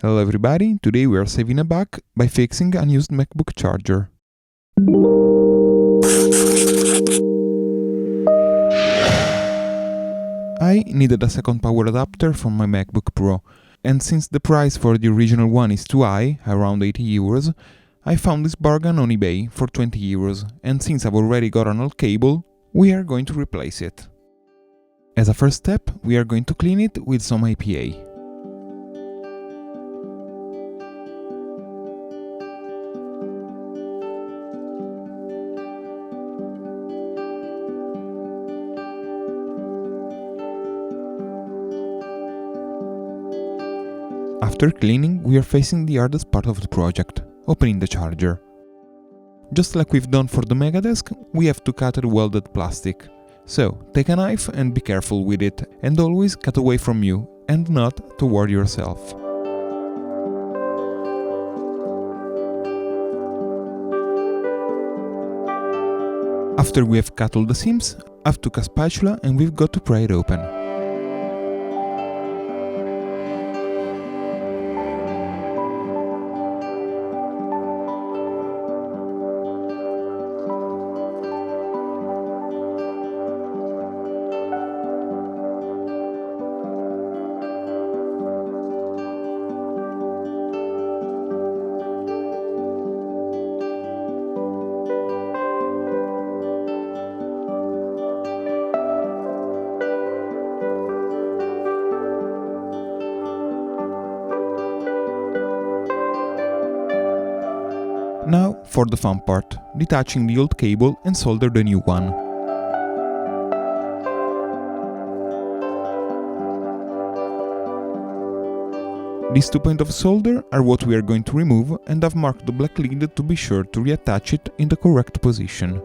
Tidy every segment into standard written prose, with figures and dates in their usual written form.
Hello everybody, today we are saving a bug by fixing an unused MacBook charger. I needed a second power adapter from my MacBook Pro, and since the price for the original one is too high, around 80 euros, I found this bargain on eBay for 20 euros, and since I've already got an old cable, we are going to replace it. As a first step, we are going to clean it with some IPA. After cleaning, we are facing the hardest part of the project, opening the charger. Just like we've done for the Megadesk, we have to cut the welded plastic. So, take a knife and be careful with it, and always cut away from you, and not toward yourself. After we have cut all the seams, I've took a spatula and we've got to pry it open. Now for the fun part, detaching the old cable and solder the new one. These 2 points of solder are what we are going to remove, and I've marked the black lead to be sure to reattach it in the correct position.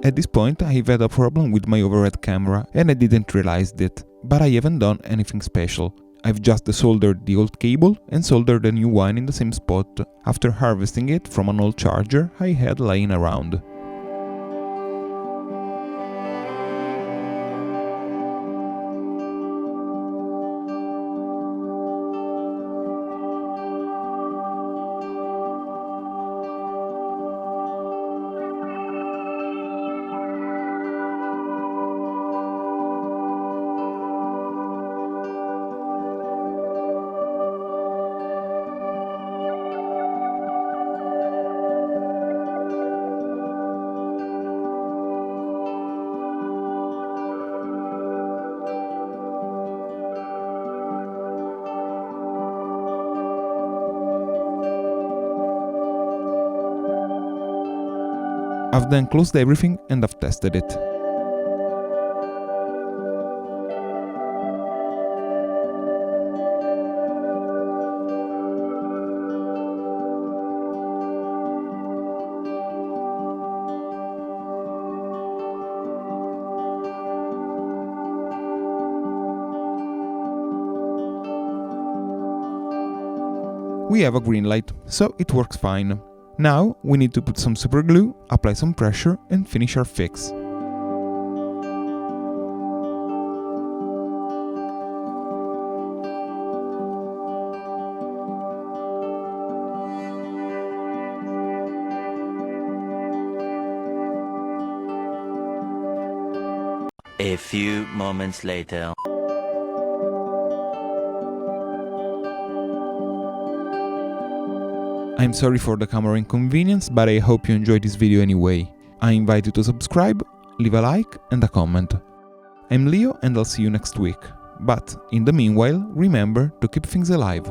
At this point I've had a problem with my overhead camera and I didn't realize it, but I haven't done anything special. I've just desoldered the old cable and soldered the new one in the same spot, after harvesting it from an old charger I had lying around. I've then closed everything and I've tested it. We have a green light, so it works fine. Now we need to put some super glue, apply some pressure and finish our fix. A few moments later. I'm sorry for the camera inconvenience, but I hope you enjoyed this video anyway. I invite you to subscribe, leave a like and a comment. I'm Leo and I'll see you next week. But in the meanwhile, remember to keep things alive.